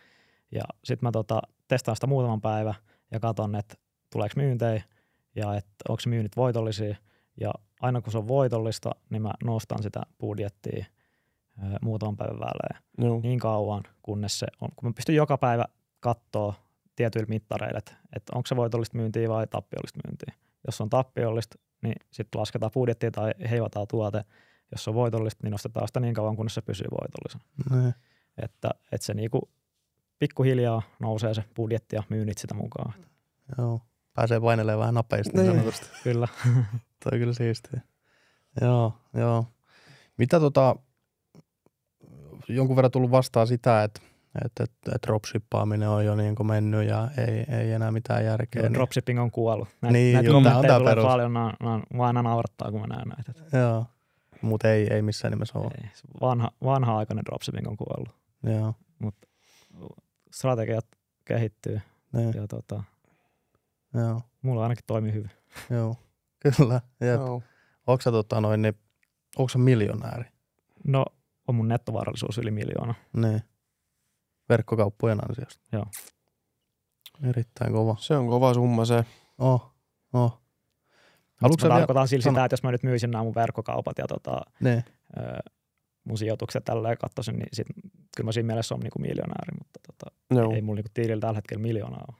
Ja sitten mä testaan sitä muutaman päivän ja katson, että tuleeko myyntejä ja että onko se myynnit voitollisia. Ja aina kun se on voitollista, niin mä nostan sitä budjettia muutaman päivän välein. Niin kauan, kunnes se on. Kun mä pystyn joka päivä katsoa tietyillä mittareilla, että onko se voitollista myyntiä vai tappiollista myyntiä. Jos on tappiollista, niin sitten lasketaan budjettia tai heivataan tuote. Jos se on voitollista, niin nostetaan sitä niin kauan, kunnes se pysyy voitollisena. Että se niinku pikkuhiljaa nousee se budjetti ja myynnit sitä mukaan. Joo, pääsee painelemaan vähän napeista. Sanotusti. Kyllä. Toi on kyllä siistiä. Joo. Mitä jonkun verran tullut vastaan sitä, että dropshippaaminen on jo niin kuin mennyt ja ei enää mitään järkeä. Joo, dropshipping on kuollut. Näitä kommentteja tulee paljon, mä aina naurattaa, kun mä näen näitä. Joo, mutta ei missään nimessä ole. Ei. Vanha-aikainen dropshipping on kuollut. Joo. Mutta strategiat kehittyy. Niin. Ja Joo. Mulla ainakin toimii hyvin. Joo, kyllä. Joo. Onko sä miljonääri? No, on mun nettovarallisuus yli 1 000 000. Niin. Verkkokauppojen ansiosta. Joo. Erittäin kova. Se on kova summa se. Haluatko tarkoitan sillä sitä, että jos mä nyt myisin nämä mun verkkokaupat ja mun sijoitukset tälleen katsoisin, niin sit, kyllä mä siinä mielessä on niinku miljonääri, mutta ei mulla niinku tiilillä tällä hetkellä 1 000 000 ole.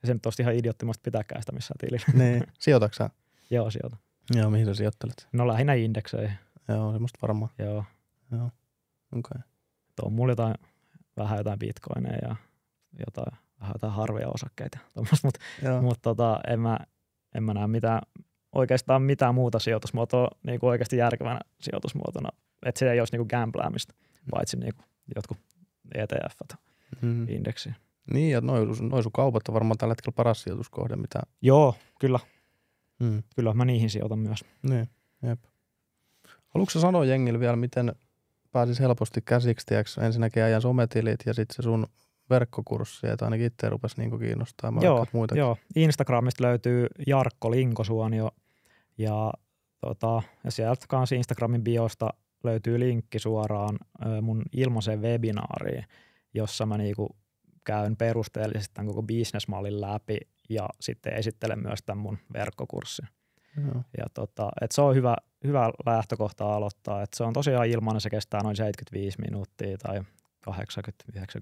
Ja se nyt olisi ihan idioottimasta pitääkään sitä missään tiilillä. Niin. Sijoitatko sä? Joo, sijoitan. Joo, mihin sä sijoittelet? No lähinnä indekseihin. Joo, semmoista varmaan. Joo. Okei. On mulla vähän jotain bitcoineja ja vähän jotain harvoja osakkeita. Mutta en mä näe oikeastaan mitään muuta sijoitusmuotoa niin kuin oikeasti järkevänä sijoitusmuotona. Että se ei olisi niin kuin gamblaamista, paitsi niin kuin jotkut ETF-t indeksiin. Niin, ja noi sun kaupat on varmaan tällä hetkellä paras sijoituskohde, mitä... Joo, kyllä. Kyllä mä niihin sijoitan myös. Niin, jep. Haluatko sä sanoa jengille vielä, miten pääsis helposti käsiksi, tiiäks, ensinnäkin ajan sometilit ja sitten se sun verkkokurssi, että ainakin itse rupesi niinku kiinnostamaan. Joo, Instagramista löytyy Jarkko Linkosuonio ja sieltä kanssa Instagramin biosta löytyy linkki suoraan mun ilmaiseen webinaariin, jossa mä niinku käyn perusteellisesti tämän koko businessmallin läpi ja sitten esittelen myös tämän mun verkkokurssin. Ja et se on hyvä lähtökohta aloittaa. Et se on tosiaan ilmainen, se kestää noin 75 minuuttia tai 80-90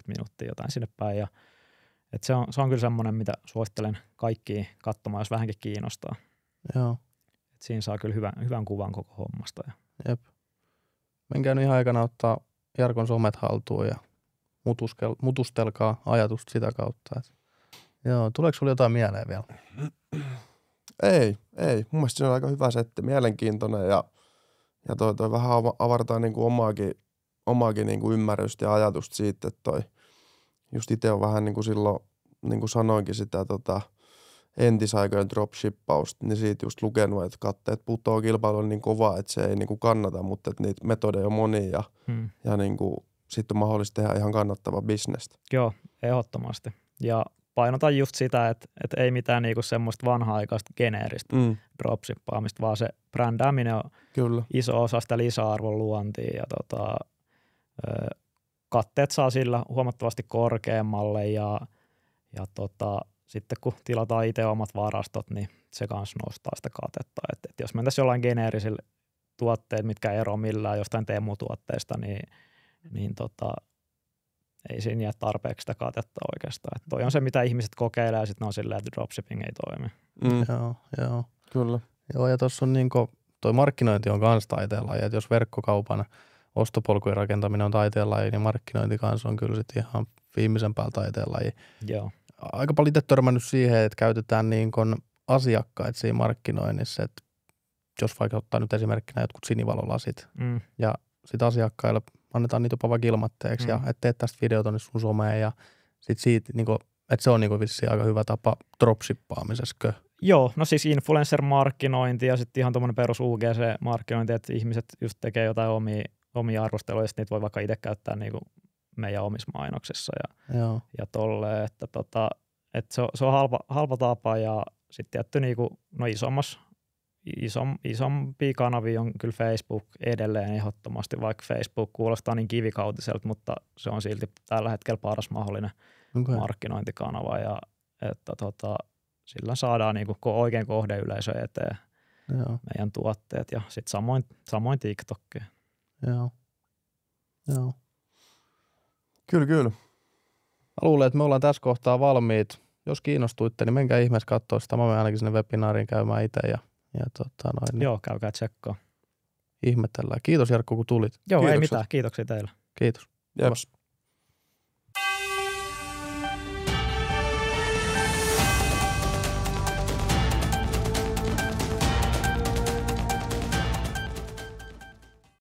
minuuttia jotain sinne päin. Ja, et se on kyllä semmoinen, mitä suosittelen kaikkiin katsomaan, jos vähänkin kiinnostaa. Joo. Et siinä saa kyllä hyvän kuvan koko hommasta. Jep. Menkää nyt ihan aikana ottaa Jarkon somet haltuun ja mutustelkaa ajatusta sitä kautta. Joo, tuleeko sulla jotain mieleen vielä? Ei. Mun mielestä se on aika hyvä setti, mielenkiintoinen ja toi vähän avartaa niinku omaakin niinku ymmärrystä ja ajatusta siitä, että toi just itse on vähän niinku silloin, niin kuin sanoinkin sitä entisaikojen dropshippausta, niin siitä just lukenut, että katteet putoo kilpailu on niin kovaa, että se ei niinku kannata, mutta että niitä metodeja on monia ja niinku sitten on mahdollista tehdä ihan kannattava bisnestä. Joo, ehdottomasti. Ja painotan just sitä, että ei mitään niinku semmoista vanha-aikaista geneeristä dropshippaamista, vaan se brändääminen on kyllä iso osa sitä lisäarvon luontia ja katteet saa sillä huomattavasti korkeammalle ja sitten kun tilataan itse omat varastot, niin se kanssa nostaa sitä katetta. Et jos mentäisiin jollain geneerisillä tuotteet, mitkä eroa millään jostain Temu-tuotteista, niin ei siinä jää tarpeeksi sitä katetta oikeastaan. Et toi on se, mitä ihmiset kokeilee ja sitten on silleen, että dropshipping ei toimi. Joo. Kyllä. Joo, ja tuossa on niinku, toi markkinointi on kans taiteenlaji, että jos verkkokaupan ostopolkujen rakentaminen on taiteenlaji, niin markkinointi kanssa on kyllä sitten ihan viimeisen päällä taiteenlaji. Joo. Aika paljon itse törmännyt siihen, että käytetään niin kuin asiakkaita siinä markkinoinnissa, että jos vaikka ottaa nyt esimerkkinä jotkut sinivalolasit ja sitten asiakkaille annetaan niitä jopa vaikka ilmatteeksi ja että teet tästä videota nyt sun someen ja sitten siitä, niin kuin, että se on niin kuin vissiin aika hyvä tapa dropshippaamisessa. Joo, no siis influencer-markkinointi ja sitten ihan tuommoinen perus UGC-markkinointi, että ihmiset just tekee jotain omia arvosteluja ja niitä voi vaikka itse käyttää niin kuin meidän omissa mainoksissa ja tolleen, että se on halpa tapa ja sitten tietty niinku, no isompia kanavia on kyllä Facebook edelleen ehdottomasti, vaikka Facebook kuulostaa niin kivikautiselta, mutta se on silti tällä hetkellä paras mahdollinen markkinointikanava ja että sillä saadaan niinku oikein kohdeyleisö eteen meidän tuotteet ja sitten samoin TikTokki. Joo. Kyllä. Mä luulen, että me ollaan tässä kohtaa valmiit. Jos kiinnostuitte, niin menkää ihmeessä katsoa sitä. Mä menen ainakin sinne webinaariin käymään itse. Niin joo, käykää tsekkaa. Ihmetellään. Kiitos Jarkko, kun tulit. Joo, kiitokset. Ei mitään. Kiitoksia teille. Kiitos. Jeps.